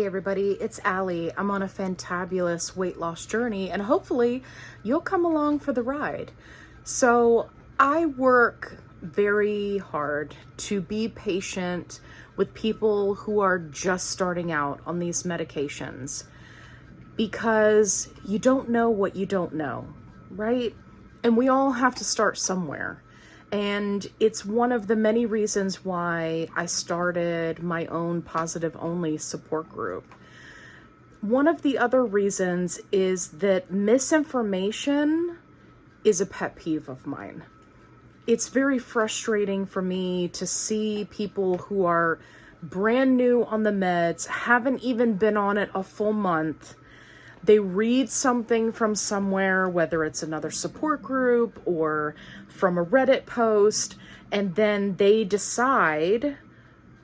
everybody, it's Allie. I'm on a fantabulous weight loss journey and hopefully you'll come along for the ride. So I work very hard to be patient with people who are just starting out on these medications because you don't know what you don't know, right? And we all have to start somewhere. And it's one of the many reasons why I started my own positive-only support group. One of the other reasons is that misinformation is a pet peeve of mine. It's very frustrating for me to see people who are brand new on the meds, haven't even been on it a full month. They read something from somewhere, whether it's another support group or from a Reddit post, and then they decide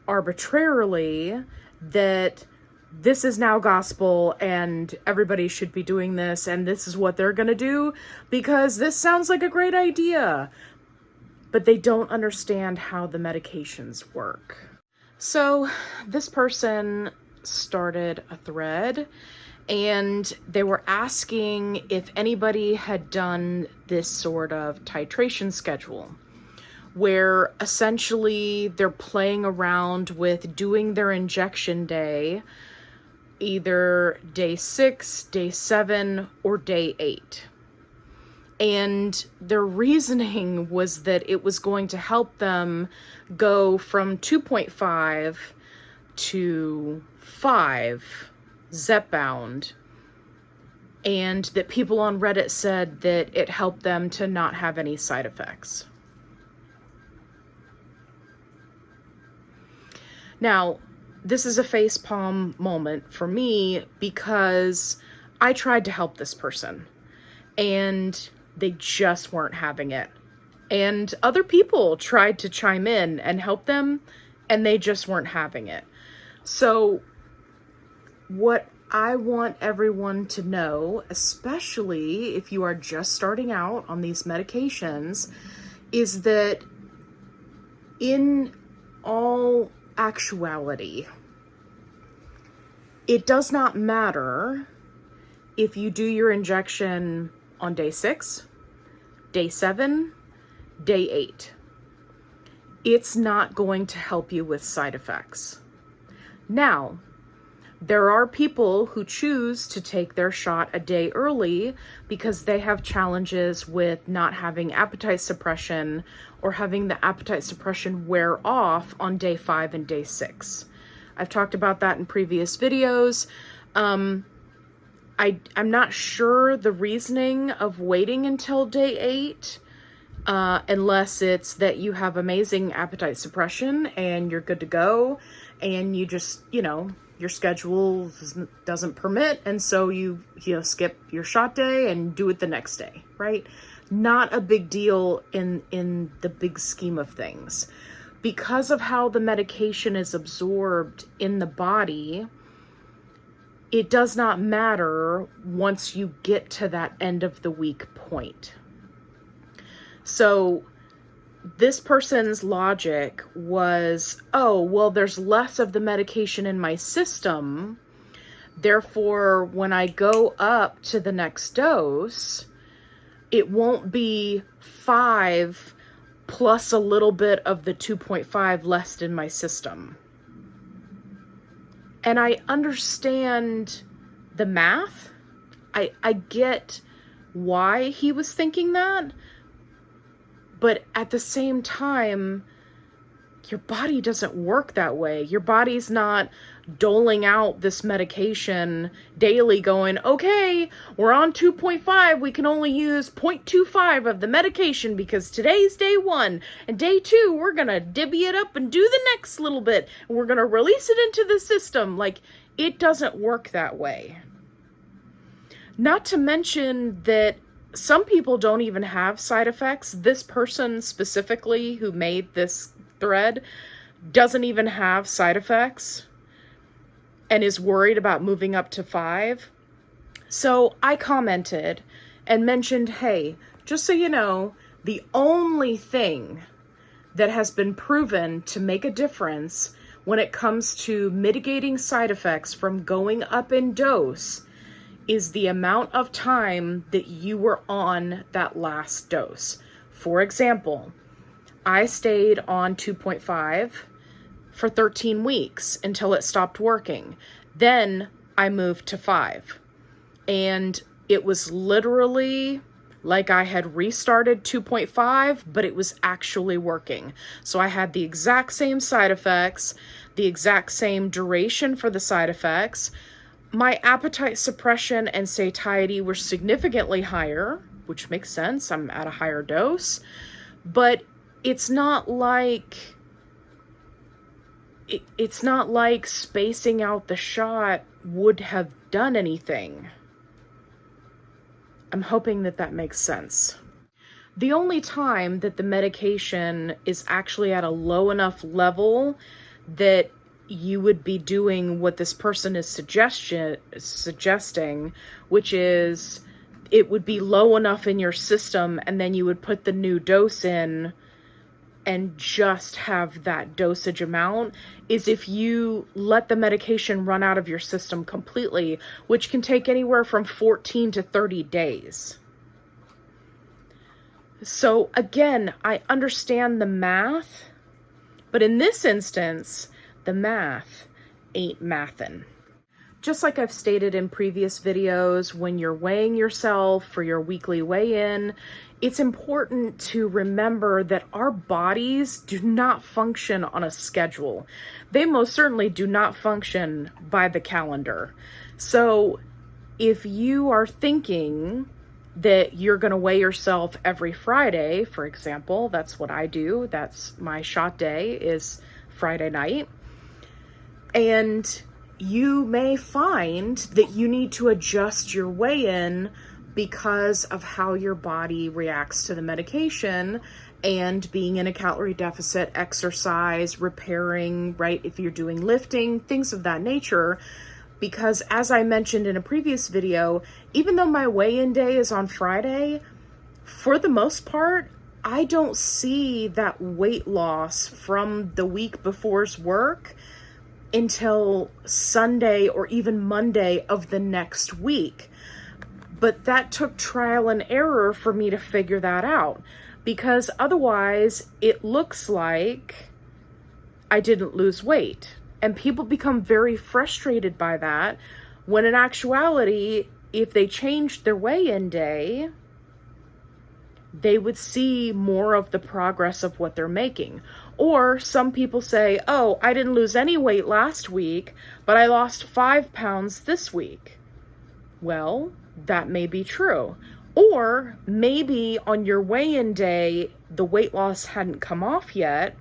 arbitrarily that this is now gospel and everybody should be doing this and this is what they're going to do because this sounds like a great idea. But they don't understand how the medications work. So this person started a thread and they were asking if anybody had done this sort of titration schedule where essentially they're playing around with doing their injection day, either day 6, day 7, or day 8. And their reasoning was that it was going to help them go from 2.5 to 5 Zepbound, and that people on Reddit said that it helped them to not have any side effects. Now, this is a facepalm moment for me because I tried to help this person and they just weren't having it. And other people tried to chime in and help them and they just weren't having it. So what I want everyone to know, especially if you are just starting out on these medications, is that in all actuality, it does not matter if you do your injection on day 6, day 7, day 8. It's not going to help you with side effects. Now, there are people who choose to take their shot a day early because they have challenges with not having appetite suppression or having the appetite suppression wear off on day 5 and day 6. I've talked about that in previous videos. I'm not sure the reasoning of waiting until day 8, unless it's that you have amazing appetite suppression and you're good to go and you just, your schedule doesn't permit, and so you skip your shot day and do it the next day, right? Not a big deal in the big scheme of things. Because of how the medication is absorbed in the body, it does not matter once you get to that end of the week point. So this person's logic was, oh, well, there's less of the medication in my system. Therefore, when I go up to the next dose, it won't be 5 plus a little bit of the 2.5 left in my system. And I understand the math. I get why he was thinking that. But at the same time, your body doesn't work that way. Your body's not doling out this medication daily going, okay, we're on 2.5. We can only use 0.25 of the medication because today's day 1 and day 2, we're going to divvy it up and do the next little bit. And we're going to release it into the system. Like, it doesn't work that way. Not to mention that some people don't even have side effects. This person specifically who made this thread doesn't even have side effects and is worried about moving up to 5. So I commented and mentioned, hey, just so you know, the only thing that has been proven to make a difference when it comes to mitigating side effects from going up in dose is the amount of time that you were on that last dose. For example, I stayed on 2.5 for 13 weeks until it stopped working. Then I moved to 5. And it was literally like I had restarted 2.5, but it was actually working. So I had the exact same side effects, the exact same duration for the side effects. My appetite suppression and satiety were significantly higher, which makes sense. I'm at a higher dose. But it's not like spacing out the shot would have done anything. I'm hoping that makes sense. The only time that the medication is actually at a low enough level that you would be doing what this person is suggesting, which is it would be low enough in your system and then you would put the new dose in and just have that dosage amount, is if you let the medication run out of your system completely, which can take anywhere from 14 to 30 days. So again, I understand the math, but in this instance, the math ain't mathin'. Just like I've stated in previous videos, when you're weighing yourself for your weekly weigh-in, it's important to remember that our bodies do not function on a schedule. They most certainly do not function by the calendar. So if you are thinking that you're going to weigh yourself every Friday, for example, that's what I do. That's my shot day is Friday night. And you may find that you need to adjust your weigh-in because of how your body reacts to the medication and being in a calorie deficit, exercise, repairing, right? If you're doing lifting, things of that nature. Because as I mentioned in a previous video, even though my weigh-in day is on Friday, for the most part, I don't see that weight loss from the week before's work until Sunday or even Monday of the next week. But that took trial and error for me to figure that out, because otherwise it looks like I didn't lose weight. And people become very frustrated by that, when in actuality, if they changed their weigh-in day, they would see more of the progress of what they're making. Or some people say, oh, I didn't lose any weight last week, but I lost 5 pounds this week. Well, that may be true. Or maybe on your weigh-in day, the weight loss hadn't come off yet.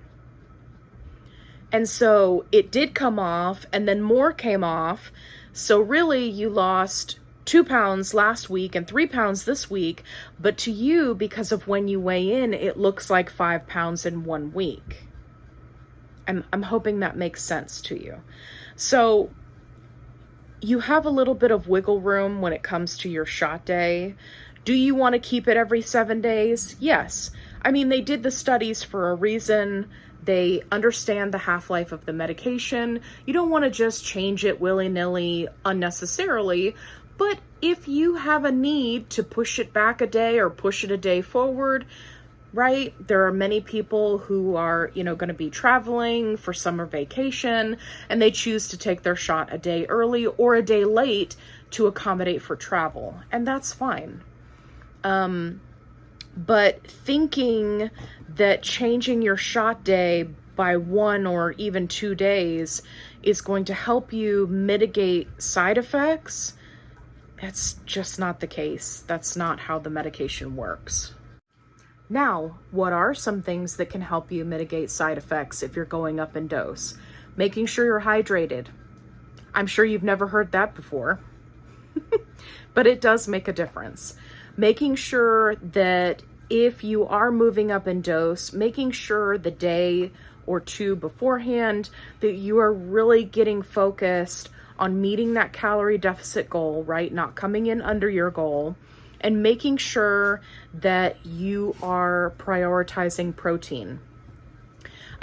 And so it did come off and then more came off. So really you lost 2 pounds last week and 3 pounds this week. But to you, because of when you weigh in, it looks like 5 pounds in 1 week. I'm hoping that makes sense to you. So you have a little bit of wiggle room when it comes to your shot day. Do you want to keep it every 7 days? Yes. I mean, they did the studies for a reason. They understand the half-life of the medication. You don't want to just change it willy-nilly unnecessarily. But if you have a need to push it back a day or push it a day forward, right? There are many people who are, going to be traveling for summer vacation, and they choose to take their shot a day early or a day late to accommodate for travel. And that's fine. But thinking that changing your shot day by 1 or even 2 days is going to help you mitigate side effects, that's just not the case. That's not how the medication works. Now, what are some things that can help you mitigate side effects if you're going up in dose? Making sure you're hydrated. I'm sure you've never heard that before, but it does make a difference. Making sure that if you are moving up in dose, making sure the day or 2 beforehand that you are really getting focused on meeting that calorie deficit goal, right? Not coming in under your goal, and making sure that you are prioritizing protein.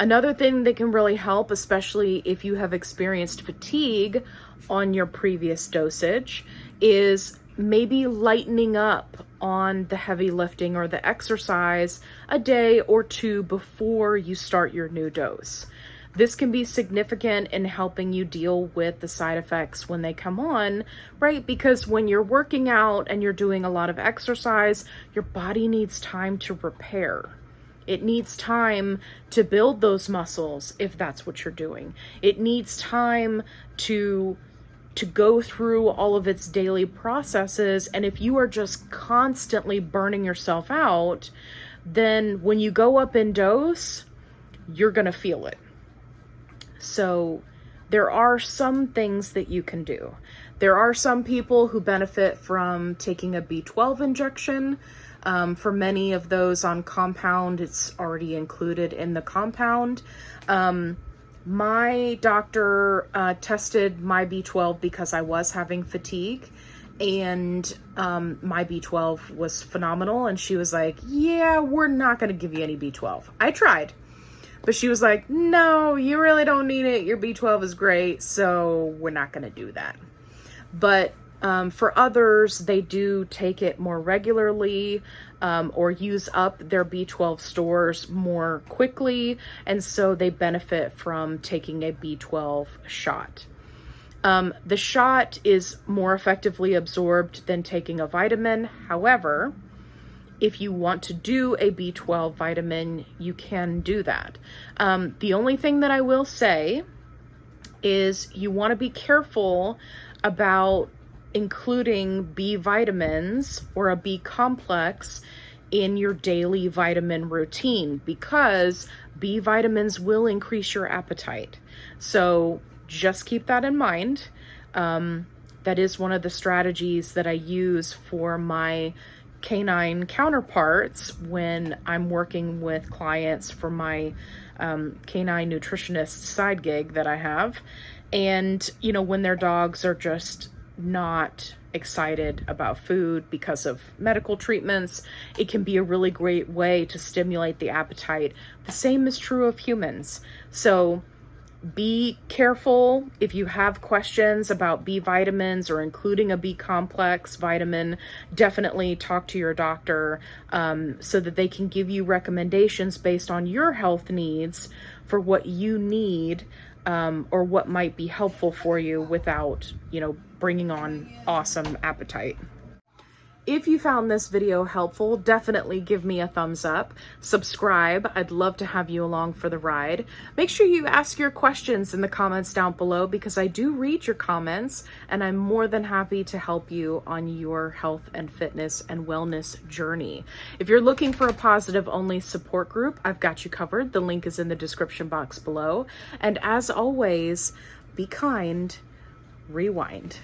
Another thing that can really help, especially if you have experienced fatigue on your previous dosage, is maybe lightening up on the heavy lifting or the exercise a day or two before you start your new dose. This can be significant in helping you deal with the side effects when they come on, right? Because when you're working out and you're doing a lot of exercise, your body needs time to repair. It needs time to build those muscles if that's what you're doing. It needs time to go through all of its daily processes. And if you are just constantly burning yourself out, then when you go up in dose, you're going to feel it. So there are some things that you can do. There are some people who benefit from taking a B12 injection. For many of those on compound, it's already included in the compound. My doctor tested my B12 because I was having fatigue, and my B12 was phenomenal. And she was like, yeah, we're not going to give you any B12. I tried, but she was like, no, you really don't need it. Your B12 is great, so we're not going to do that. But for others, they do take it more regularly or use up their B12 stores more quickly, and so they benefit from taking a B12 shot. The shot is more effectively absorbed than taking a vitamin. However, if you want to do a B12 vitamin, you can do that. The only thing that I will say is you want to be careful about including B vitamins or a B complex in your daily vitamin routine, because B vitamins will increase your appetite. So just keep that in mind. That is one of the strategies that I use for my canine counterparts when I'm working with clients for my canine nutritionist side gig that I have. And, you know, when their dogs are just not excited about food because of medical treatments, it can be a really great way to stimulate the appetite. The same is true of humans. So be careful if you have questions about B vitamins or including a B complex vitamin. Definitely talk to your doctor so that they can give you recommendations based on your health needs for what you need or what might be helpful for you without, you know, bringing on awesome appetite. If you found this video helpful, definitely give me a thumbs up. Subscribe. I'd love to have you along for the ride. Make sure you ask your questions in the comments down below, because I do read your comments and I'm more than happy to help you on your health and fitness and wellness journey. If you're looking for a positive only support group, I've got you covered. The link is in the description box below. And as always, be kind, rewind.